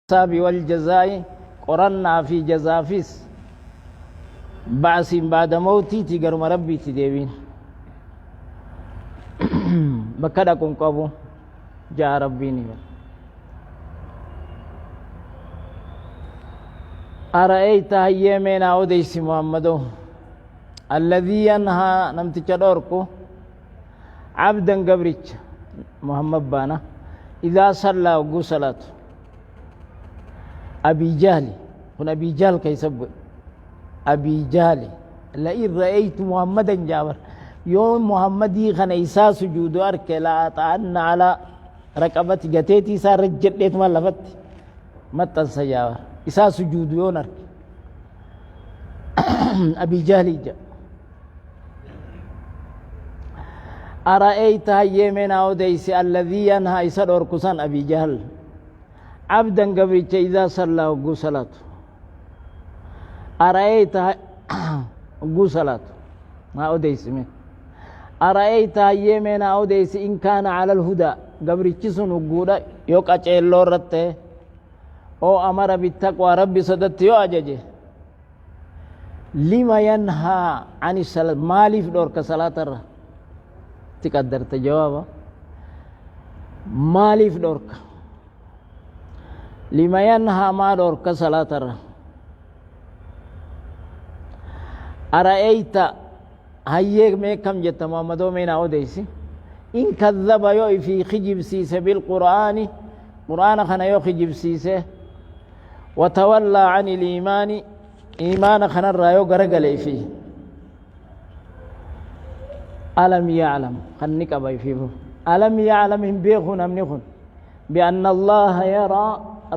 الحساب والجزاء قرنا في جزافيس بعث بعد موتي تقرم ربي تديبين بكدكم قبو جاء ربيني أرأيت هيمين أوديس محمدو الذي ينهى نمتك دوركو عبدا قبريك محمد بانا إذا صلى وقو صلاته أبي جهل هنا أبي جهل كيسب أبي جهل لئن رأيت محمدا جابر يوم محمدي خنيسا سجود أرك لا أطعن على ركبتي جتيتي صار رجل ليت ما لفت متى سجابر إسا سجود يون أرك أبي جهل جاء أرأيت هيمين أوديس الذي ينهى إسا دوركسان أبي جهل عبدا قبريك إذا صلى وقو صلاته أرأيت وقو صلاته ما أوديس من أرأيت يمين أوديس إن كان على الهدى قبريك سن وقودا يوكا چيلو رته أو أمر بالتقوى ربي صدت يو أججه لما ينهى عن الصلاة مالي في دور كصلاة الرّ تقدر تجوابه مالي في دورك لما ينهى ما دورك صلاة الرّ أرأيت هيك ميكم جت محمدو من أوديسي إن كذب يو في خجب سيسه بالقرآن قرآن خنا يو خجب سيسه وتولى عن الإيمان إيمان خنا الرأيو غرقل فيه ألم يعلم خنك أبي فيه ألم يعلم هم بيخون أم نخون بأن الله يرى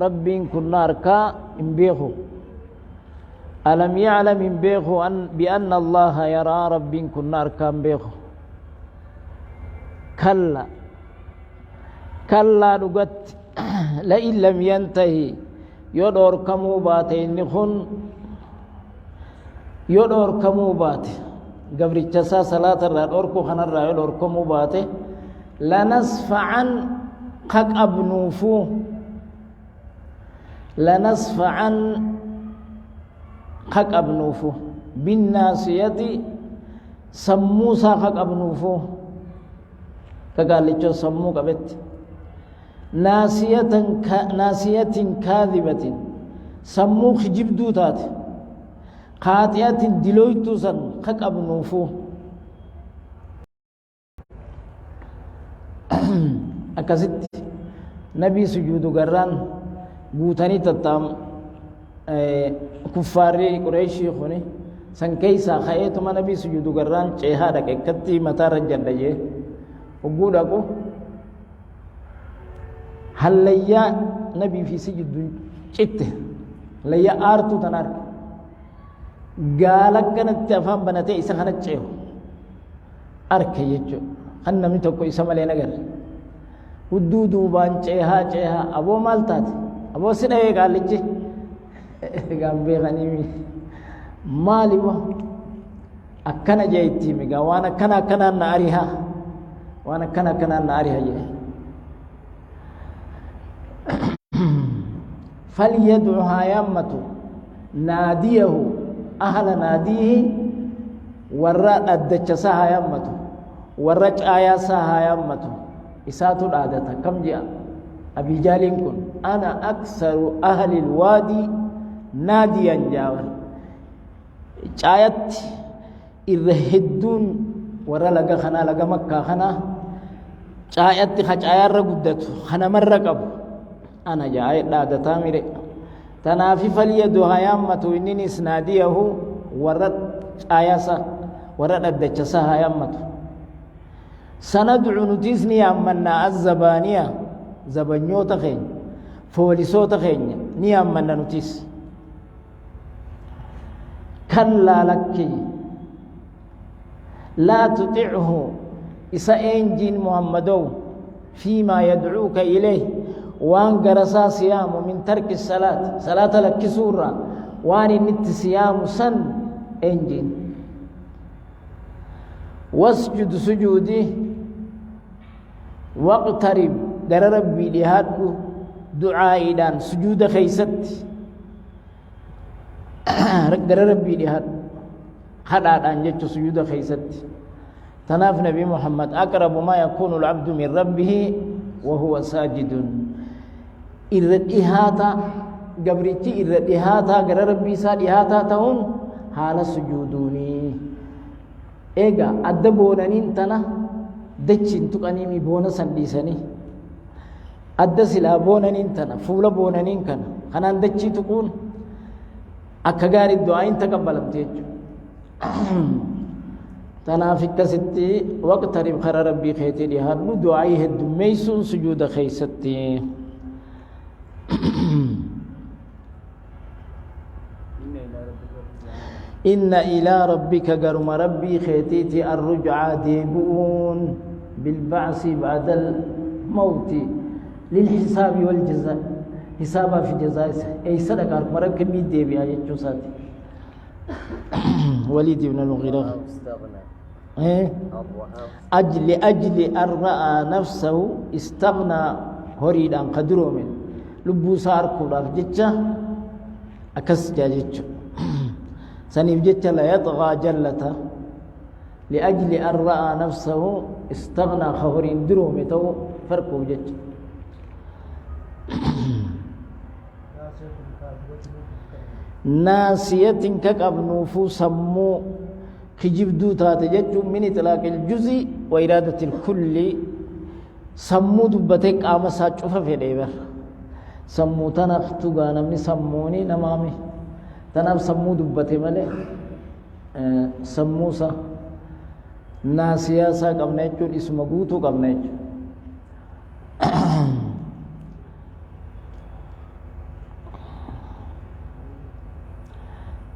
ربي كنا أركا هم بيخو ألم يعلم هم بيخو بأن الله يرى ربي كنا أركا هم بيخو كلا كلا نقت لئن لم ينتهي يدور كمو باتي نخون يدور كمو باتي قبل الجسا صلاة الرأوركو خنا الرأوركو مباته لنصفعا قق أبنوفو لنصفعا قق أبنوفو بالناسية سموسا قق أبنوفو كقال لجو سمو قبت ناسية كاذبة سمو خجب دوتات خاطئات دلويتو سن خق أبنوفو أكست نبي سجود قران بوتاني تتام كفاري قريشي خوني سن كيسا خيئتو ما نبي سجود قران چيها دك اكتي متا رجل دجي وقودا کو هل ليا نبي في سجود چت ليا آرتو تنارك قالك كانت أفهم بناتي إسا خانت شيء أركي يجو خنا من توكو إسا مالي نقر ودودو بان شيها أبو مالتات أبو سنوي قال لجي قام بيغنيمي مالي بو أكنا جايتي ميقا وانا كنا ناريها وانا كنا ناريها جي فليدعها يامتو ناديه أهل ناديه ورّا أدّجسها يمتو ورّا آياسها يمتو إساتو العادة كم جاء أبي جالين كن أنا أكثر أهل الوادي ناديا جاور آيات إرهدون ورّا لغا خنا لغا مكة خنا آيات خج آيات رقودتو خنا مرقب أنا جاء آيات العادة تامري تنافي فليدها يامتو إنني سناديه ورد آياسا ورد الدجسها يامتو سندعو نتيسني أمنا الزبانية زبانيو تخين فوليسو تخين نيامنا نتيس كلا لكي لا تطعه إسا إنجين محمدو فيما يدعوك إليه وان قرسا صيام من ترك الصلاة صلاة لك سورة وان نت صيام سن انجين واسجد سجودي واقترب در ربي لهاد دعائي دان سجود خيست رقر ربي دهات خدا دان جچ سجود خيست تناف نبي محمد أقرب ما يكون العبد من ربه وهو ساجد إردهاتا قبرتي إردهاتا قر ربي سادهاتا تهون حال سجودوني إيغا أدبونانين تنا دچين تقنيمي بونا سنديساني أدى سلا بونانين تنا فولا بونانين كان خنان دچي تقول أكغار الدعاء تقبلت يجو تنافك ستي واقترب خر ربي خيتي لهاد دعائه الدميسون سجود خيستي إن إلى ربك قرم ربي خيتيتي الرجعى ديبون بالبعث بعد الموت للحساب والجزاء حسابا في جزاء أي صدق مرب كمي ديبي آية جوساتي وليد بن المغيرة أجل أن رأى نفسه استغنى هريد عن قدره من لبو سار كورا جتشا أكس جاجتشو سنيف جتشا لا يطغى جلته لأجل أن رأى نفسه استغنى خهرين درومي تو فرقه جتشا ناسية كقبنوفو سمو خجبدو تاتججو من إطلاق الجزء وإرادة الكل سمو دبتك آمسا چوفا في ديبر سمو تنفتو غانمني سموني نمامي تنف سمو دبتي ملي سمو سا ناسية سا قبنيچو اسم قوتو قبنيچو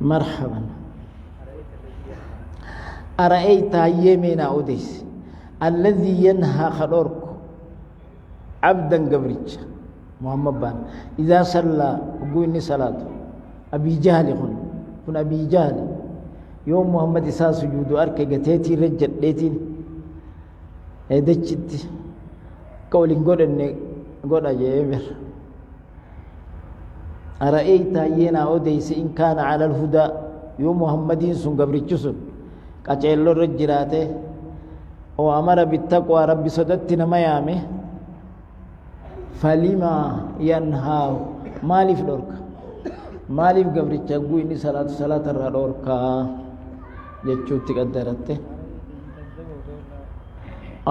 مرحبا أرأيت يمين أوديس الذي ينهى خلورك عبدا قبرج محمد بان إذا صلى قويني صلاة أبي جهل كن أبي جهل يوم محمد إسا سجود أركي قتيتي رجل ليتين هدجت قولين قول أجيبر أرأيت ينا أوديس إن كان على الهدى يوم محمد سن قبرج سن قچيلو رجراته او امر بالتقوى ربي صدتنا ميامه فلما ينهى مالف دورك مالف قبرچ غويني صلاه الرورك جچوتي قدرته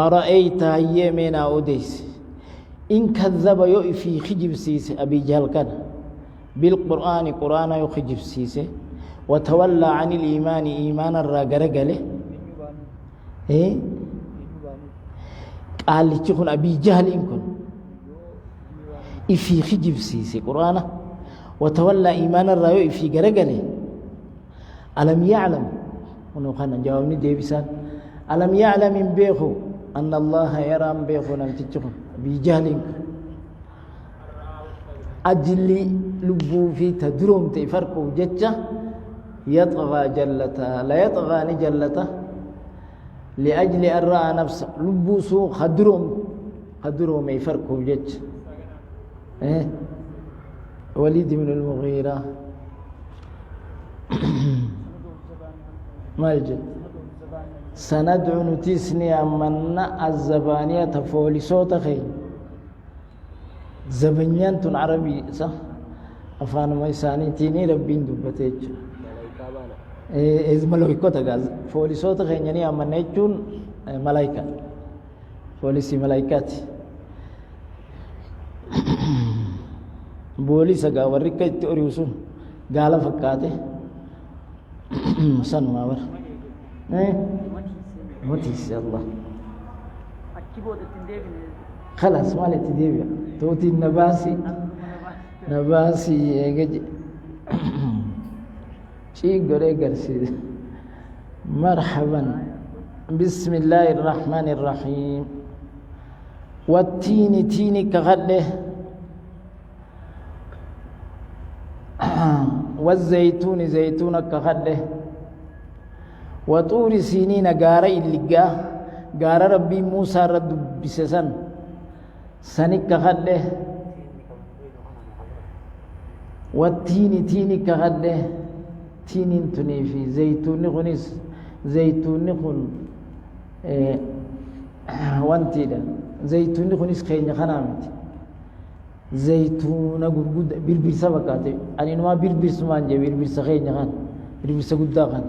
أرأيت يمنا أوديس إن كذب يؤفي خجب سيس أبي جهل كان بالقرآن قرآن يخجب سيس وتولى عن الإيمان إيمان الرجل إيه قال لتكون أبي جهل إن كن إفي خجب سيسي قرآن وتولى إيمان الرجل إفي جرجل ألم يعلم ونقول جوابني ديبسان ألم يعلم من بيخو أن الله يرى من بيخو لم تتكون أبي جهل أجلي لبو في تدروم تفرقوا جتة يطغى جلته لا يطغى نجلته لأجل أن رأى نفسه لبوسو خدروم يفرقوا جج إيه وليد بن المغيرة ما الجد سندعو نتيسني أمنا الزبانية فولي صوت خير زبنيان تن عربي صح أفان ميساني تيني ربين دبتيج إذ ملوكو تغاز فولي صوت خير يعني أمنا يجون ملايكة فوليسي ملايكات بولي سغا ورقة توريوسون قال فكاته سن ما ور متيس الله خلاص مالي تديبيا توتي نباسي يجي شيء غري غرسي مرحبا بسم الله الرحمن الرحيم والتين تيني كغله والزيتون زيتون كغله وطور سينين غار اللقا غار ربي موسى رد بسسن سنك كغله والتين تيني كهده تين تني في زيتون غنيس زيتون غن وانتي ده زيتون غنيس خيني خنامتي زيتون غرغد بربرسا بكاتي اني ما بربرس مانجه بربرسا خيني خان بربرسا غدا خان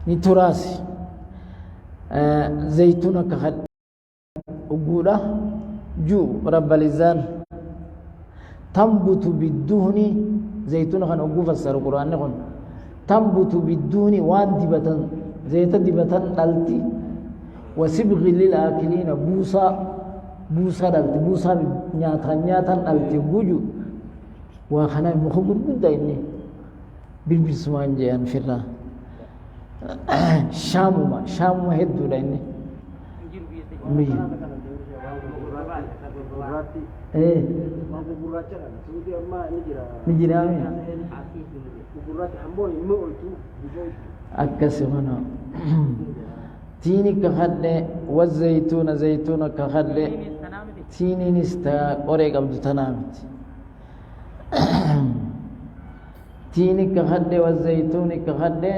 ني تراسي زيتون كهد وقوله جو رب اللسان تنبت بالدهن زيتون خان وقوف السر القرآن نقول تنبت بالدهن وان دبتن زيت دبتن دلتي وسبغ للآكلين بوسا بوسا دلتي بوسا نياتا دلتي وجو وخنا مخبر بدا إني بالبسمان جيان فرنا شامو هدو لإني مي نجرامي أكسمنا تيني كخدة والزيتون زيتون كخدة تيني نستا قريق عبد تنامت تيني كخدة والزيتون كخدة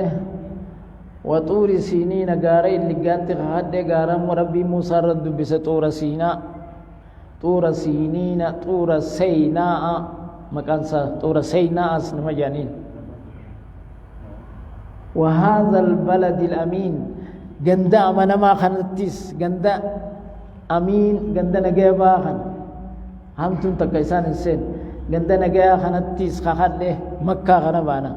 وطور سينين غاري اللي قانت كخدة غارم ربي موسى رد بس طور سينا طور سينين طور سيناء مكان طور سيناء اسم جانين وهذا البلد الأمين جندا أمانا ما خنتيس جندا أمين جندا نجابا خن هم تون تكيسان السن جندا نجا خنتيس خخله مكة خنبانا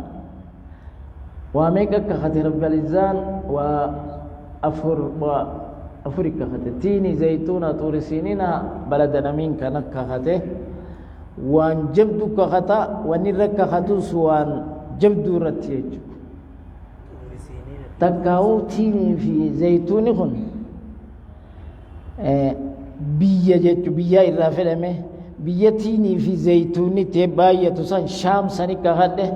واميكا كخت رب الإنسان أفريقيا خته تيني زيتونة طور سينين بلد أمين كنك خته وان جبدو كختا ونرك خطوس وان جبدو رتيج تكاو تيني في زيتون خن بيا جت بيا الرافلمه بيا تيني في زيتون تبايا تسان شام سني كخته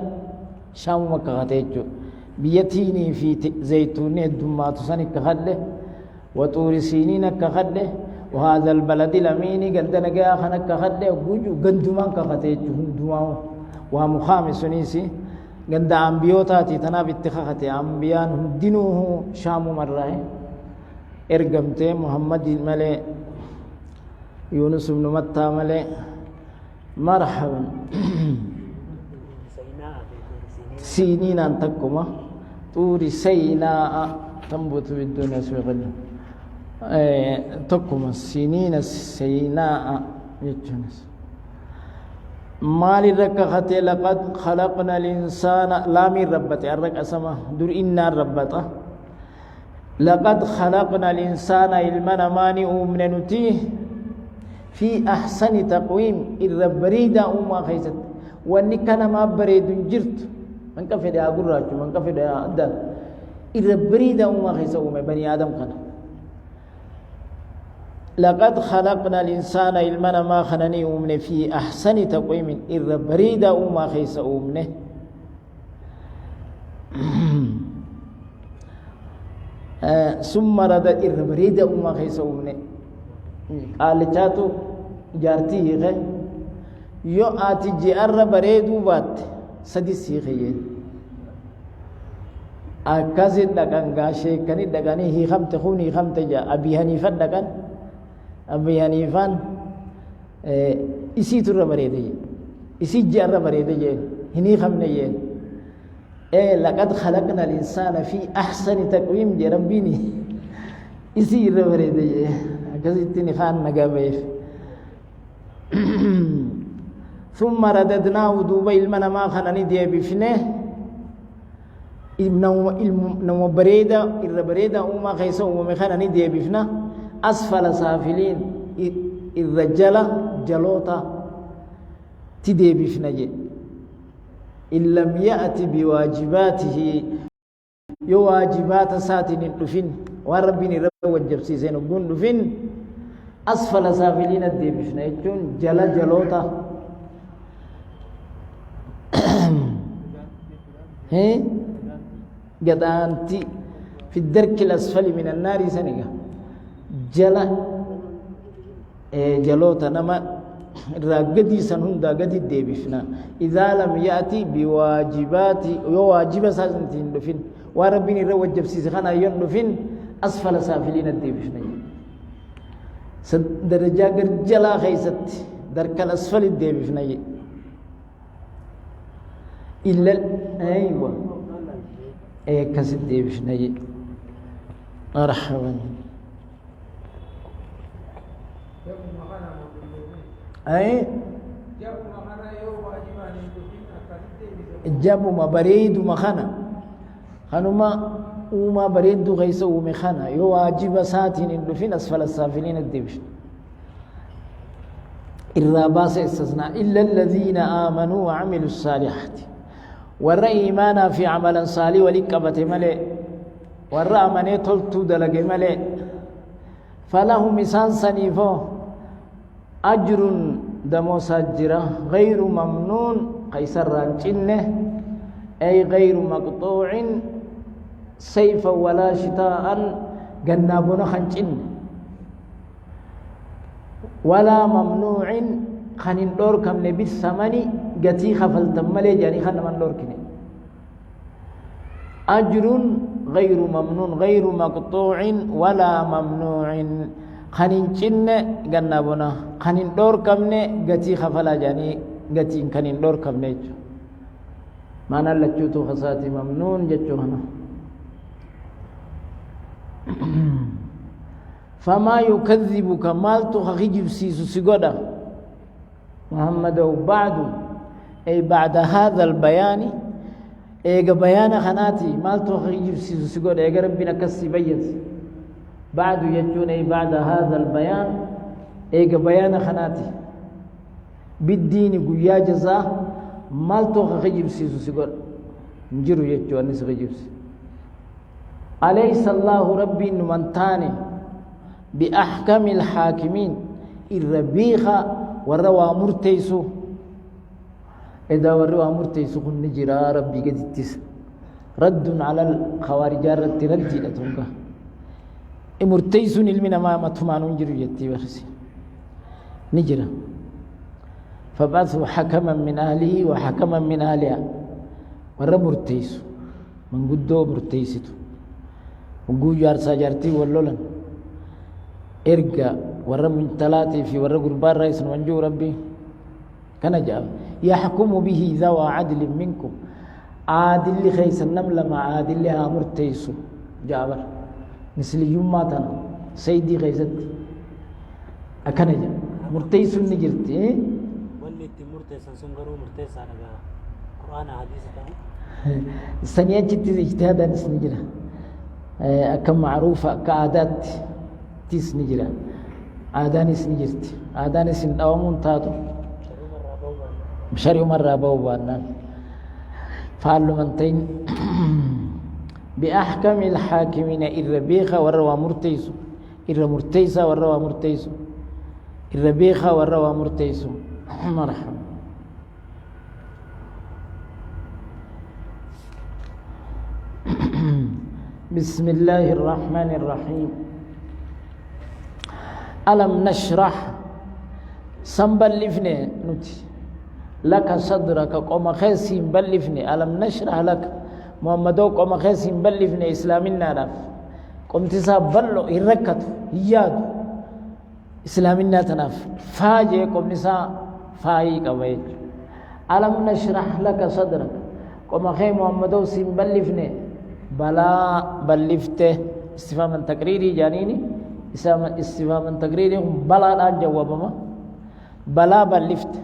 شام مكخته بيا تيني في زيتون دما تسان كخته وطور سينين كخده وهذا البلد الأمين قندنا جاء خنك كخده وجو قندمان كخته هندمان ومخامس نيسي قند أنبيوتاتي تنابت خخته أنبيان دينه شام مرة إرقمته محمد الملئ يونس بن متى ملئ مرحبا سينين أنتكما طور سيناء تنبت بالدنيا سوغل تكما سنين سيناء يجنس مال ركخته لقد خلقنا الإنسان لا من ربته الرك أسمه دور إنا ربته لقد خلقنا الإنسان علمنا ماني من نتيه في أحسن تقويم إذا بريد أما خيست وأني كان ما بريد جرت من كفي ده أقول راجع من كفي ده أدى إذا بريد أما خيست بني آدم كان لقد خلقنا الإنسان علمنا ما خنني أمنه في أحسن تقويم إذا بريد أما خيس أمنه ثم رد إذا بريد أما خيس أمنه قال جاتو جارتي غي يو آتي جار بريدو بات سديسي خيه أكازد دكان غاشي كني دكاني هي خمت خوني خمت جا أبي حنيفة دكان أبي حنيفان إسي ترى بريدة إسي جار بريدة هني خمنة لقد خلقنا الإنسان في أحسن تقويم ربيني إسي ترى بريدة كذي خان نجابيف ثم رددناه دوبا المنا ما خنني دي بفنه نو بريدة إذا بريدة وما خيسه وما خنني دي بفنه أسفل سافلين إذا جلا جلوتا تدي بفنجي إن لم يأتي بواجباته يواجبات ساتن الدفن وربني رب وجب سيسين وقون دفن أسفل سافلين تدي بفنجي جلا جلوتا هي قدانتي في الدرك الأسفل من النار سنجا جلا جلوتا نما راقدي سنهندا قد الديبفنا إذا لم يأتي بواجبات يواجب سازنتين دفن وربني رو وجب سيسخنا يندفن أسفل سافلين الديبفنا درجة جلا خيست درك الأسفل الديبفنا إلا أيوة كسد الديبفنا مرحبا أي جابوا ما بريد مخنا خنوما وما بريد غيسو مخنا يو واجب ساتين إندفين أسفل السافلين الدبش الراباس استثناء إلا الذين آمنوا وعملوا الصالحات ورى إيمانا في عمل صالح ولقبة ملئ ورى أمني تلتو دلق ملئ فلهم إسان سنيفو أجر دمو سجرة غير ممنون قيسر رانجنه أي غير مقطوع سيفا ولا شتاء جنابنا خنجنه ولا ممنوع خنين دور كم نبي الثماني قتي خفل تملي جاني خن من دور كني أجر غير ممنون غير مقطوع ولا ممنوع خنين جنة جنابنا خنين دور كم نه قتي خفلا جاني قتي خنين دور كم نيجو ما نلجوتو خساتي ممنون جتو هنا فما يكذبك مالتو خجب سيسو سيغودا محمد بعد أي بعد هذا البيان أي بيان خناتي مالتو خجب سيسو سيغودا أي ربنا كسي بيت بعد يجون أي بعد هذا البيان أي بيان خناتي بالدين قويا جزاه مالتو خجب سيسو سيغودا نجرو يجون نس خجب أليس الله ربي نمنتاني بأحكم الحاكمين الربيخة والروا مرتيسو إذا والروا مرتيسو كن نجرى ربي قد اتس رد على الخوارج رد ردي لتنك مرتيسو نلمنا ما تمان نجري يتي برسي نجرى فبعثوا حكما من أهله وحكما من أهلها والروا مرتيسو من قدو مرتيستو وقو جارسا جارتي واللولن إرجع ورا من ثلاثة في ورا قربان رئيس منجو ربي كان جاب يحكم به ذو عدل منكم عادل خيس النمل مع عادل لها مرتيسو جابر مثل يوم تنا سيدي خيست أكن جاب مرتيسو نجرتي واللي مرتيس سنجرو مرتيس على القرآن حديث كمان الثانية جت اجتهاد نسنجرة أكم معروفة كعادات تيس نجرا عادانيس نجرت عادانيس نداومون تاتو بشري مرة بوبانا فعلوا منتين بأحكم الحاكمين الربيخة والروا مرتيسو الرمرتيسة والروا مرتيسو الربيخة والروا مرتيسو مرحبا بسم الله الرحمن الرحيم ألم نشرح سنبلفني نتي لك صدرك قوم خيسين بلفني ألم نشرح لك محمدو قوم خيسين بلفني إسلامنا ناف قوم تساب بلو إركت ياد إسلامنا تناف فاجئ قوم نساء فايق ويج ألم نشرح لك صدرك قوم خي محمدو سين بلفني بلا بلفته استفهام تقريري جانيني استفهام تقريري بلا الآن جوابما بلا بلفت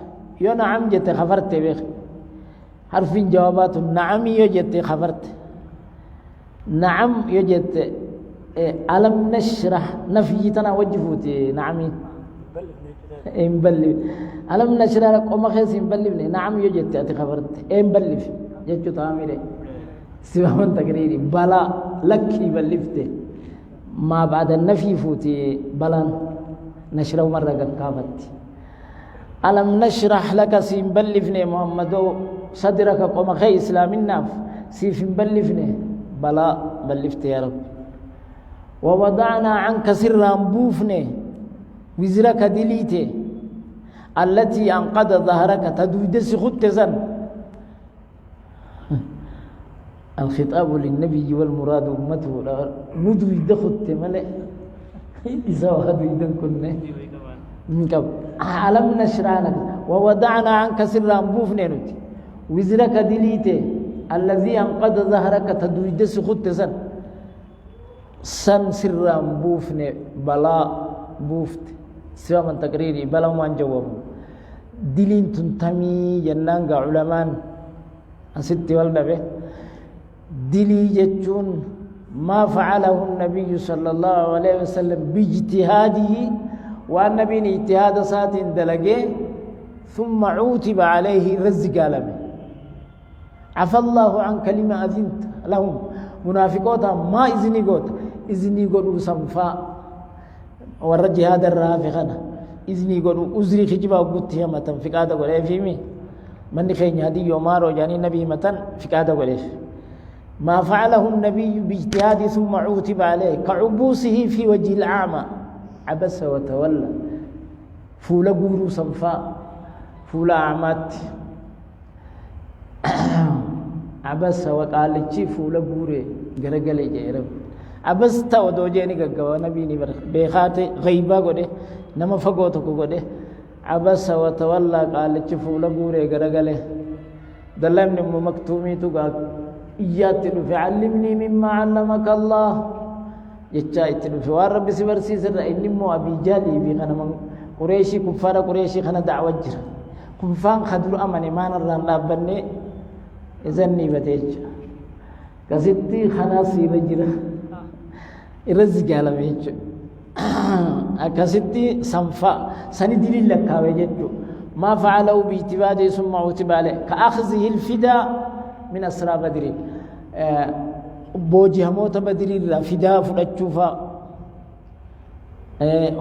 يو نعم جت خبرت بيخ حرف جوابات نعم يو جت خبرت نعم يو جت ألم نشرح نفيتنا وجفوتي نعمي بلف ألم نشرح لك أم خيس بلفني نعم يو جت خبرت بلف جت تعميري استفهام تقريري بلا لك بلفته ما بعد النفي فوتي بلان نشره مرة قابت ألم نشرح لك سين بلفني محمدو صدرك قوم خي إسلام الناف سيف بلفني بلا بلفت يا رب ووضعنا عنك سرا بوفني وزرك دليتي التي أنقذ ظهرك تدويدس خطزا. الخطاب للنبي والمراد أمته ندويد خط ملئ إذا هدويدن كنا من قبل ألم نشرح لك ووضعنا عنك سرا بوفنينوت وزرك دليته الذي أنقذ ظهرك تدويدس خطزا سن سرا بوفن بلا بوفت سوى من تقريري بلا وان جواب دلين تنتمي جنان علماء أنستي والدبه دلي جتون ما فعله النبي صلى الله عليه وسلم باجتهاده والنبي اجتهاد سات دلقه ثم عوتب عليه رزق علمه عفى الله عن كلمة أذنت لهم منافقوتا ما إذني قوت إذني قولوا سنفا ورجي هذا الرافقنا إذني قولوا أزري خجبا وقلت هي متن فقادة قولي فيمي من خين هذه يومارو جاني نبي متن فقادة قولي ما فعله النبي باجتهاد ثم عوتب عليه كعبوسه في وجه الأعمى عبس وتولى فولا قولوا سنفا فولا أعمات عبس وقال لي فولا قوري قرقل جيرب عبس تاو دوجيني غغوا نبيني بر بيخات غيبا غده نما فغوتو غده عبس وتولى قال لي فولا قوري قرقل دلم نم مكتومي تو ايات فعلمني مما علمك الله يچايت في رب سبرسي سر انمو ابي جالي في غنم قريشي كفار قريشي خنا دعوه جر كفان خدلوا امني ما نران لابني إذن بتيج كسيتي خلاصي بجرا إرزق على بيج كسيتي سنفا سنديل لك كاوجتو ما فعلوا باعتباده ثم عتب عليه كأخذه الفداء من أسرى بدر بوجه موت بدر الفداء فلتشوفا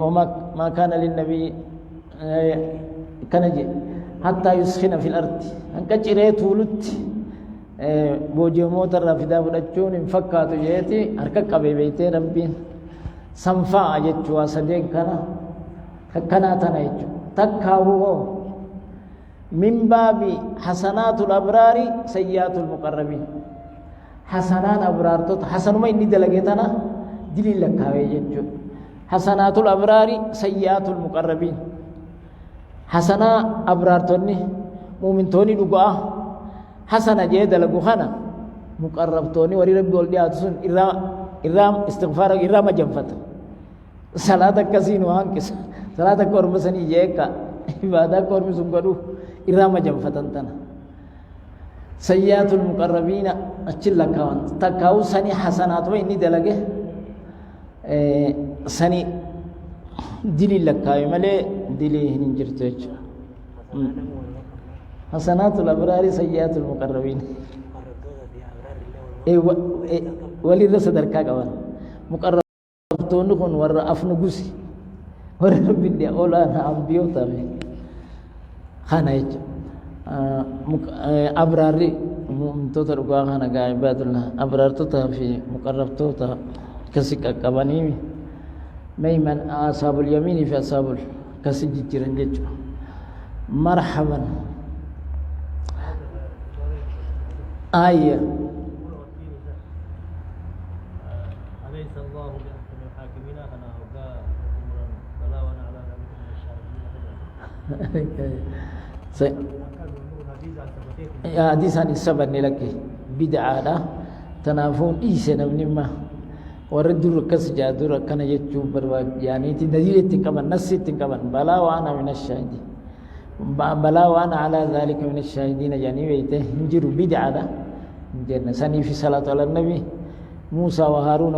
وما ما كان للنبي كنجي حتى يسخن في الأرض أنك جريت ولدت بوجموت الرافدا فدچون فكاتو جيتي اركك قبيبيتي ربين سنفا اجچوا سدين كنا تنايچ تكاو من باب حسنات الابرار سيئات المقربين حسنات ابرار تو حسن ما اني دلغيتنا دليل لكاوي جچو حسنات الابرار سيئات المقربين حسنا ابرار توني مؤمن توني دغا حسنا جيد لغو خنا مقربتوني وري ربي ولديات سن إرام استغفار إرام جنفت صلاة كسين وانكس صلاة كورم سني جيكا عبادة كورم سنقرو إرام جنفت انتنا سيئات المقربين أجل لكاوان تكاو سني حسنات وإني دلقه سني دلي لكاوي ملي دلي هنجرتوش حسنات الأبرار سيئات المقربين ولي رسدر كاغوان مقربتون كون ور افنغوسي ور بدي اولا انبيو تامي خانايج ابراري توتر غا خانا غايبات الله ابرار توتا في مقربتوتا كسك كباني ميمن اصحاب اليمين في اصحاب كسج جيرنجج مرحبا آية أليس الله بأحكم الحاكمين أنا أوقع بلا وأنا على ذلك من الشاهدين يا حديث عن السبب لك بدعة تنافون إيسنا بنما ورد ركس جادور كان يجوب برواج يعني تدليل تكمن نسي تكمن بلا وأنا من الشاهدين بلا وانا على ذلك من الشاهدين يعني بيته نجر بدعة جن سني في صلاة على النبي موسى وهارون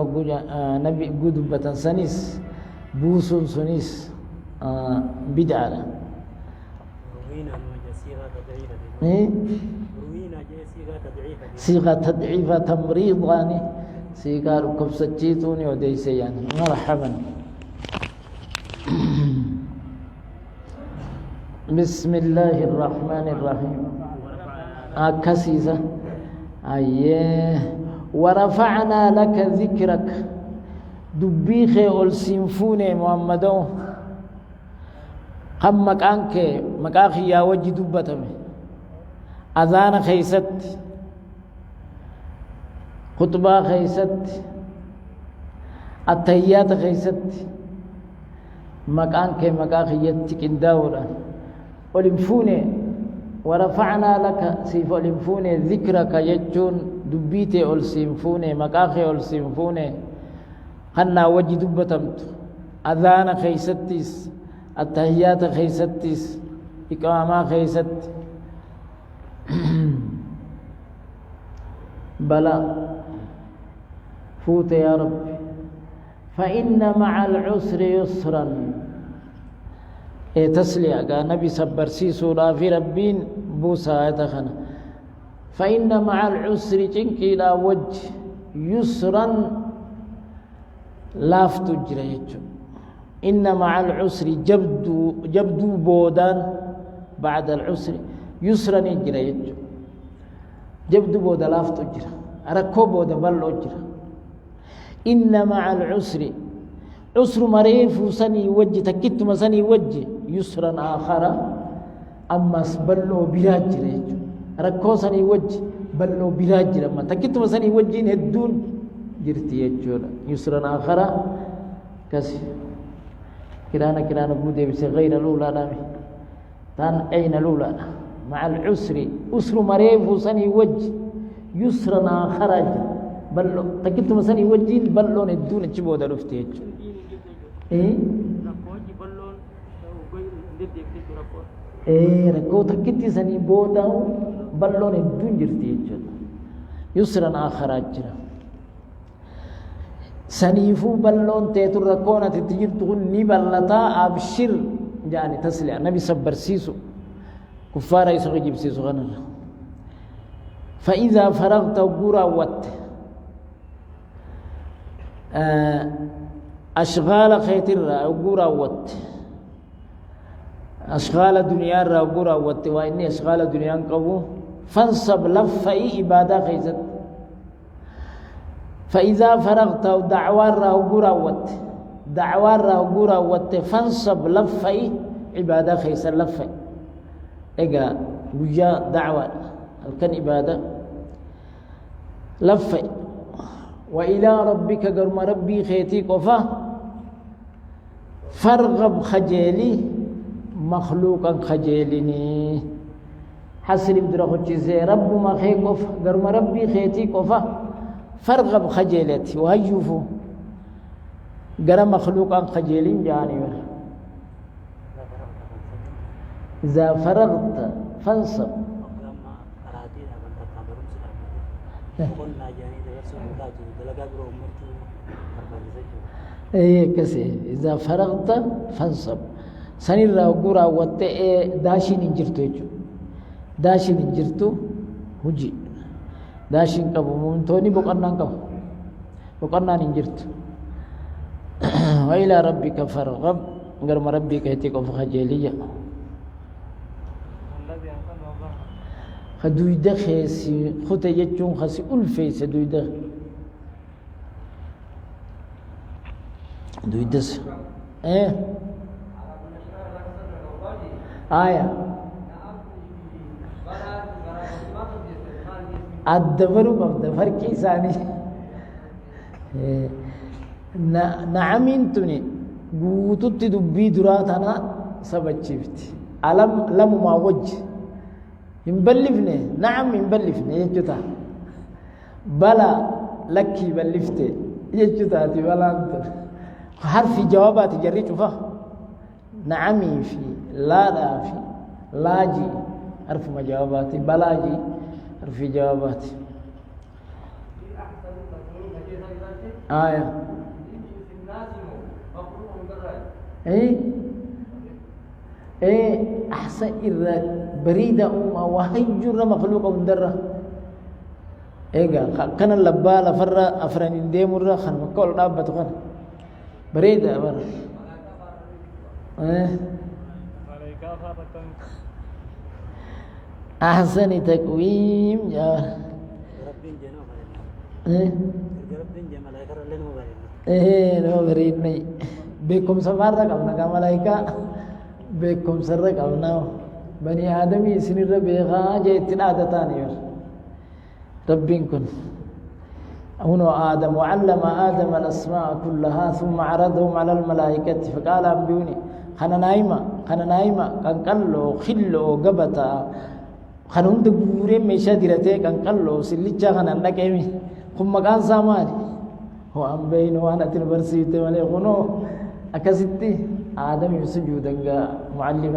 نبي قدبة سنيس بوسون سنيس بدعة روينا صيغة تضعيف صيغة تضعيف تمريض يعني صيغة ركب سجيتوني وديس يعني مرحبا بسم الله الرحمن الرحيم كسيسة أيه ورفعنا لك ذكرك دبيخ والسنفون محمدو خم مكانك مكاخي يا وجه دبتمه أذان خيست خطبة خيست التهيات خيست مكانك مكاخي يتك انداولا ولمفوني ورفعنا لك سيف ولمفوني ذكرك يجون دبيتي ألسيمفوني مكاخي ألسيمفوني خنا وجه دبتمت أذان خيستيس التهيات خيستيس إقامة خيست بلى فوت يا رب فإن مع العسر يسرا تسليا قال نبي سبرسي سورة في ربين بوسا يتخنا فإن مع العسر جنكي لا وجه يسرا لاف تجري إن مع العسر جبدو بودان بعد العسر يسرا يجري جبدو بودا لاف تجري ركو بودا بل أجري إن مع العسر عسر مريف سني وجه تكتم سني وجه يسرا آخر أما بلو براجر ركو سني وجه بلو براجر أما تكتم سني وجه هدون جرتي يجور يسرا آخر كسي كرانا بودي بس غير الأولى نامي تان أين الأولى مع العسر عسر مريف سني وجه يسرا آخر بلو تكتم سني وجه بلو ندون تشبودا لفتي إيه ركو تكتي سني بودا بلون الدون جرتي يسرا آخر أجرا سنيفو بلون تيتو ركونا تتجير تقول نبلتا أبشر جاني تسلع نبي صبر سيسو كفارة يسوع يجيب سيسو غنر فإذا فرغت وقورا وات أشغال خيتر وقورا وات أشغال دنيا راغورا وات وإني أشغال دنيا قبو فانصب لفئي إبادة خيزت فإذا فرغت دعوار راغورا وات دعوار راغورا وات فانصب لفئي عبادة خيزت لفئي إيجا وجا دعوة الكن إبادة لفئي وإلى ربك قرم ربي خيتي قفا فرغب خجيلي مخلوقا خجيلني حسن بدرخ جزي رب ما خيقف قرم ربي خيتي قفا فرغب خجيلتي وهيفو قرم مخلوقا خجيلين جاني إذا فرغت فانصب إيه كسي إذا فرغت فانصب سنير وقورا وات داشين انجرتو يجو داشين انجرتو هجي داشين قبو ممتوني بقرنان قبو بقرنان انجرتو وإلى ربك فرغب قرم ربك يتيك فخجيلية خدويدة خيسي خطة يجون خسي ألفيس دويدة دويدة إيه آية الدبرو بفدفر كيساني نعمين توني قوتت دبي دراتنا سبتشفت ألم لم ما وجه ينبلفني نعم ينبلفني يجتا بلا لكي بلفته يجتا بلا انت حرف جوابات جري شوفه نعمي في لا في لاجي حرف مجاوبات بلاجي حرف جوابات آية إيه أحسن إذا بريدة أمة وهيجر مخلوق مدرة إيه كان اللبال فرّا أفرن ديمرة خن مكول رابط خن بريدة برا أحسن تقويم يا إيه نو بريد ني بكم سفارة كم نكمل ملاika بكم سرق أو ناو بني آدم يسني ربيغا جيت العادتان يور ربكم هنا آدم وعلم آدم الأسماء كلها ثم عرضهم على الملائكة فقال أنبئوني خنا نايمة كان قلو خلو قبتا خنون دغوري ميشا ديرته كان قلو سلجا خنا نكيمي ثم كان ساماري هو أنبئين وانا تلبرسيت ولي خنو أكستي آدم يسجودنغا معلم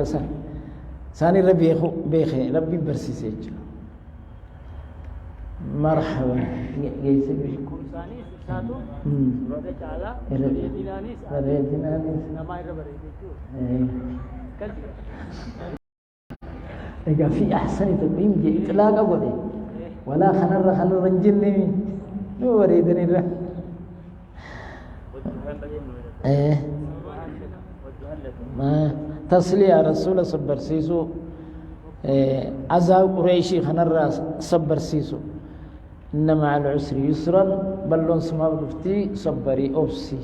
ساني ربي بيخي ربي برسيسيج مرحبا جيس Kursani satu, roda cala, dinanis, nama itu begitu. Kan? إذا في أحسن تقييم إطلاق أقوله ولا خنر رنجني مو وريدني له ما تصلي على رسول صبر سيسو عزاو قريشي خنر صبر سيسو إن مع العسر يسرا بلون سما بفتي صبري أوبسي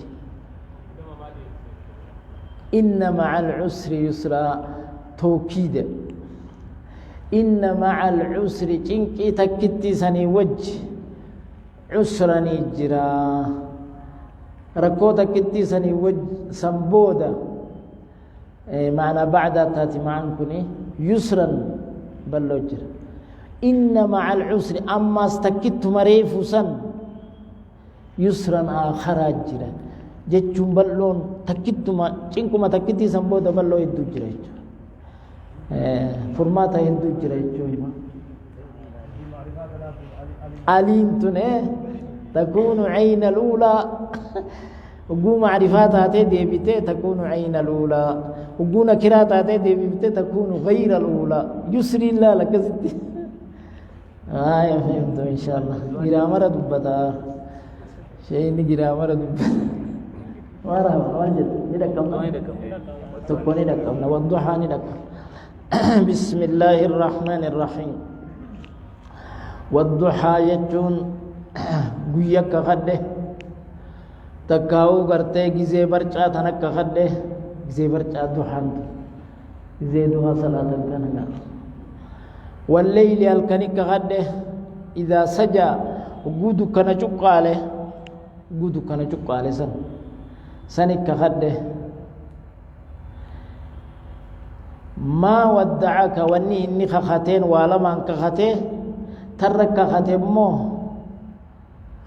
إن مع العسر يسرا توكيد إن مع العسر جنكي تكتي سني وجه عسرا نجرا ركو تكتي سني وجه سنبودا معنى بعد تاتي معكم يسرا بلوجر إن مع العسر أما استكت مريف سن يسرا آخر جرا جتشم بلون تكت ما جنكما تكتي سنبودا بلو يدو جرا فرماتا يدو جرا عليمتن تكون عين الأولى وقو معرفات هاتي ديبتي تكون عين الأولى وقو نكرات هاتي ديبتي تكون غير الأولى يسر الله لك ستي فهمت إن شاء الله جرامرة دبتا شيء جرامرة دبتا مرحبا واجد ندكم تكون ندكم نوضحها ندكم بسم الله الرحمن الرحيم والضحى يجون قيك خده تكاو کرتے گزے برچا تھنک خدے گزے برچا دوحان گزے دوها صلاة كنغا والليل الكنك خدے اذا سجا وجود كنا چقاله وجود كنا چقاله سنك خدے ما ودعك وني اني خختين ولا ما انك خته ترك خته مو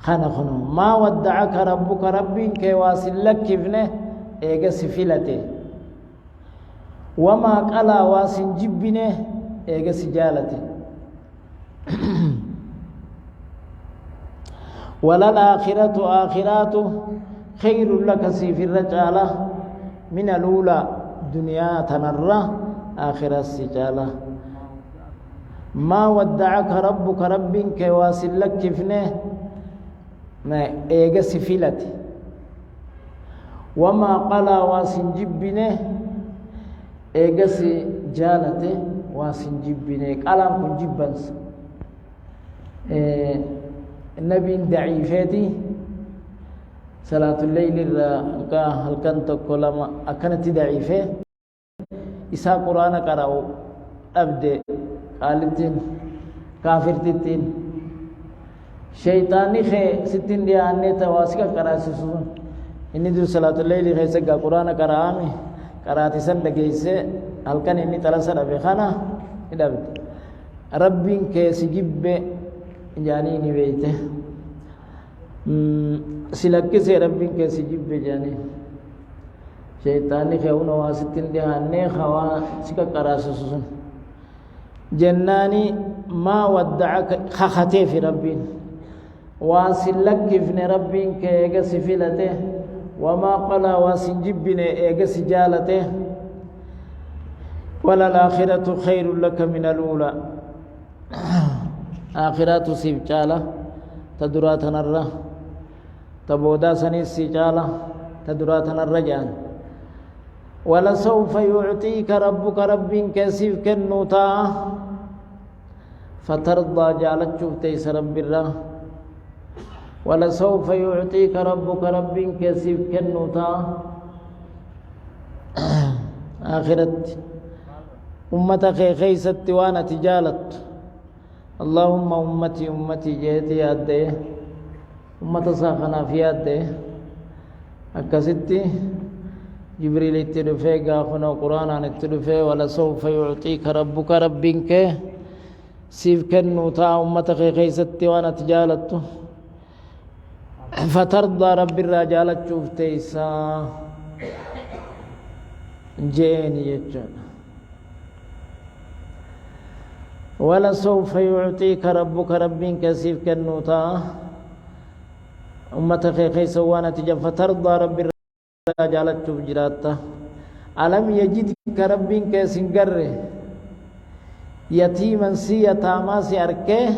خنخنو ما ودعك ربك ربك واصل لك ابنه ايغا سفيلته وما قلا واسن جبنه ايغا سجالته ولا الآخرة آخرات خير لك في الرجالة من الأولى دنيا تنرى آخرة السجالة ما ودعك ربك ربك واصل لك ابنه ما ايغا سفيلتي وما قلا واسن جبنه ايغا سجالته واسن جبنه قلم كن جبنس النبي ضعيفتي صلاة الليل هل كنت كلما أكنت ضعيفة إسا قرآن قرأوا أبدأ قالتين كافرتين شيطاني خي ستين دي آني تواسكا قراسسون إني دو صلاة الليل خي سقا قرآن قرآمي قراتي سن لقيسي هل كان إني تلسل بخانا إدابت ربين كيسي جب جانيني بيته سلكسي ربين كيسي جب جاني شيطاني خي ونوا ستين دي آني خوا سكا قراسسون جناني ما ودعك خختي في ربين واصل لك ابن ربك كيغا سفلته وما قلا واسن جبن ايغا سجالته ولا الآخرة خير لك من الأولى آخرات سيبجالة تدرات نرى تبودا سني سجالة تدرات الرجال ولسوف يعطيك ربك ربك كسيف كنوتا فترضى جالت شوفتيس رب الله ولسوف يعطيك ربك ربك كسيف كنوتا آخرت أمتك خيست وانا تجالت اللهم أمتي أمتي جيتي أدي أمت ساخنا في أدي أكستي جبريل اتدفع قاخنا قرآن اتدفع ولسوف يعطيك ربك ربك سيف كنو تا أمتك خيست وانا تجالت فترضى رب الرجالة شوف تيسا جيني يجون ولسوف يعطيك ربك ربك سيف كنوتا أمتك خيس وانا تجا فترضى رب الرجالة شوف جراتا ألم يجدك ربك سنقر يتيما يتاما أركه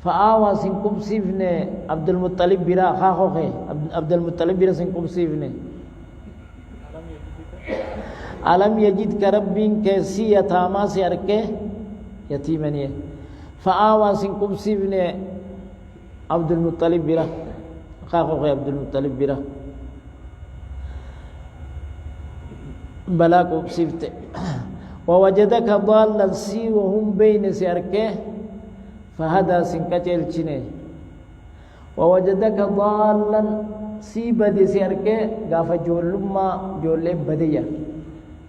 فآوى سنكم سيفني عبد المطلب برا خاخوخي عبد المطلب برا سنكم سيفني ألم يجدك ربك يتاما أركه يتيمني فآوى سنكم سيفني عبد المطلب برا خاخوخي عبد المطلب برا بلاك سيفت ووجدك ضالا سي وهم بين سيركه فهذا سنكتل چنه ووجدك ضالا سي بدي سيركه غاف جولما جولي بديا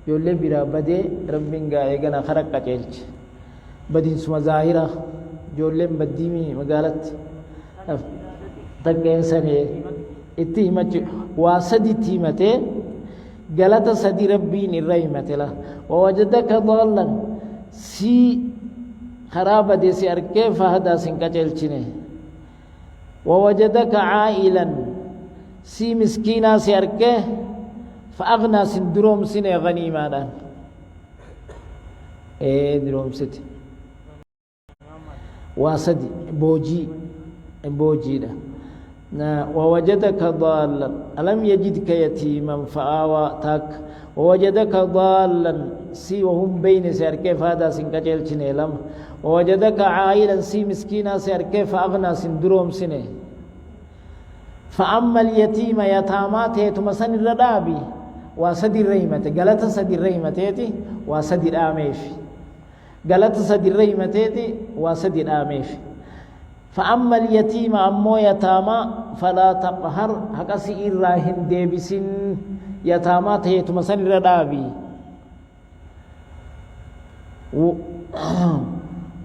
جولي برا بدي ربين غا ايغنا خرق قچلچ بدين سما ظاهرة جولي بديمي مغالت تقيسني اتهمت واسدي تيمته غلط سدي ربين الرحمة له ووجدك ضالا سي خراب دي سيركه فهدا سنكجل چنه ووجدك عائلا سي مسكينا سيركه فأغنى سندروم سنه غنيمانا دروم ست واسدي بوجي ده ووجدك ضالا ألم يجدك يتيما فآوى تاك ووجدك ضالا سي وهم بين سير كيف هذا سنكجل چنيلم ووجدك عائلا سي مسكينا سير كيف أغنى سندروم سنه فأما اليتيم يتاماته تمسن الردابي وسدي الرحمة غلط سدي الرحمة وسدي الآميش غلط سدي الرحمة وسدي الآميش فأما اليتيم أمو يتاما فلا تقهر حقسي إراهن ديبسن يتاما تيتم سن ردابي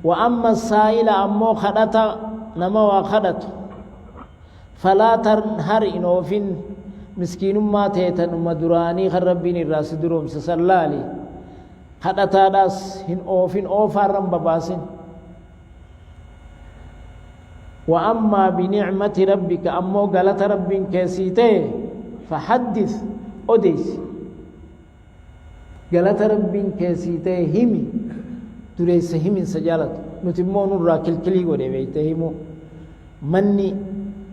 وأما السائل أمو خدت نما وخدت فلا تنهر إنوفن مسكين ما تيتن مدراني خربين الراس دروم سسلالي خدتا داس هن أوفن أوفار رمبباسن وأما بنعمة ربك أمو قالت رب كسيته فحدث أديس قالت رب كسيته همي تريس همي سجالت نتمو نورا كلكلي ودي بيتهمو مني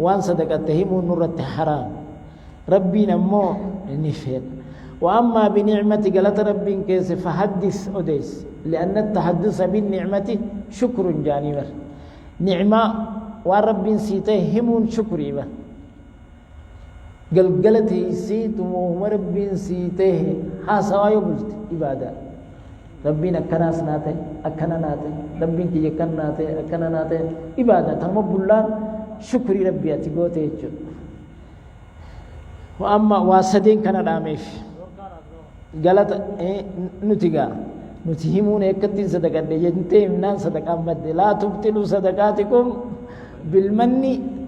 وان صدقتهمو نورا حرام ربي نمو نفيد وأما بنعمة قالت رب كيس فحدث أديس لأن التحدث بالنعمة شكر جانبر نعمة ورب سيته همون شكري با قلقلته سيت وهم رب سيته حاسوا يقلت إبادة ربنا كناس ناته أكنا ناته ربنا كي يكن ناته أكنا ناته إبادة تم بلان شكري ربي أتقوته يجو وأما واسدين كان داميش قالت نتيجة نتيهمون إكتين صدقات ينتهي منان صدقات مد لا تبطلوا صدقاتكم بالمن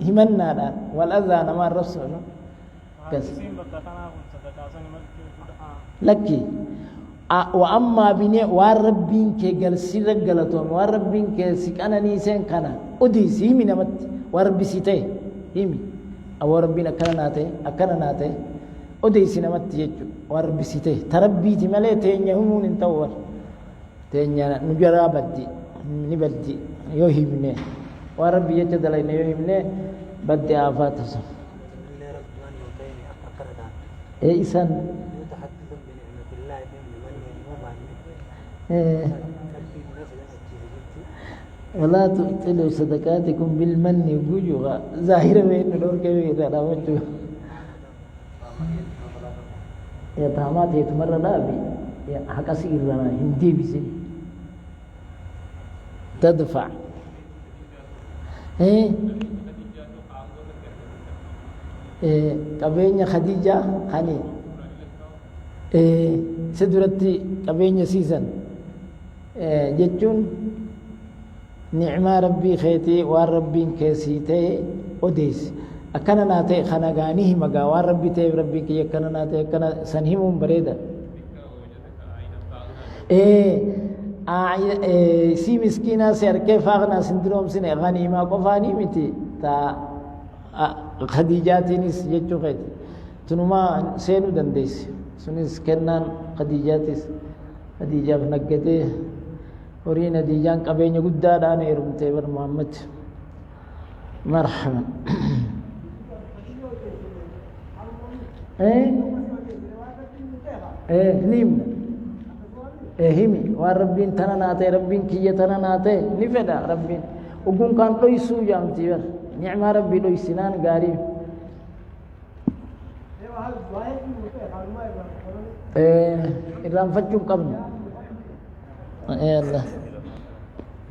همنا والأذى نما الرسول كس لكي وأما بني واربين كي قال سيرك غلطون واربين كي سكانا نيسين كانا أديس همي نمت واربي سيته همي أو ربنا كنا ناته أديس نمت يجو واربي سيته تربي تملي تيني همون انتور تيني نجرى بدي نبدي يوهمني وربي يجدلين يوهمني بدي آفات حسن إيسان يتحدث بنعمة الله ولا تؤتلوا صدقاتكم بالمن وجوها ظاهرة بين نور كبيرة رامجو يا تامات يتمرد أبي حق سيرنا هندي بسن تدفع qabeenya khadija hani siduratti qabeenya siisan jechuun ni'maa rabbii keetii waan rabbiin keessii ta'e odeessi akkana naa ta'e kana gaanii himagaa waan rabbii ta'eef rabbii kiyya akkana naa ta'e akkana san himuun bareeda si miskiinaa si harkee faaqnaa sindiroomsine ganiimaa qofaanii miti taa khadiijaatiinis jechuu keeti tunumaa seenuu dandeessi sunis kennaan khadiijaatis khadiijaaf naggatee horii khadiijaan qabeenya guddaadhaan heerumtee bar muhammad marhaban himna himi waan rabbiin tana naa ta'e rabbiin kiyya tana naa ta'e ni fedha rabbiin ugun kan dhoysuu jaamtii bar ni'maa rabbii dhoysinaan gaarii irraanfachuu hin qabnu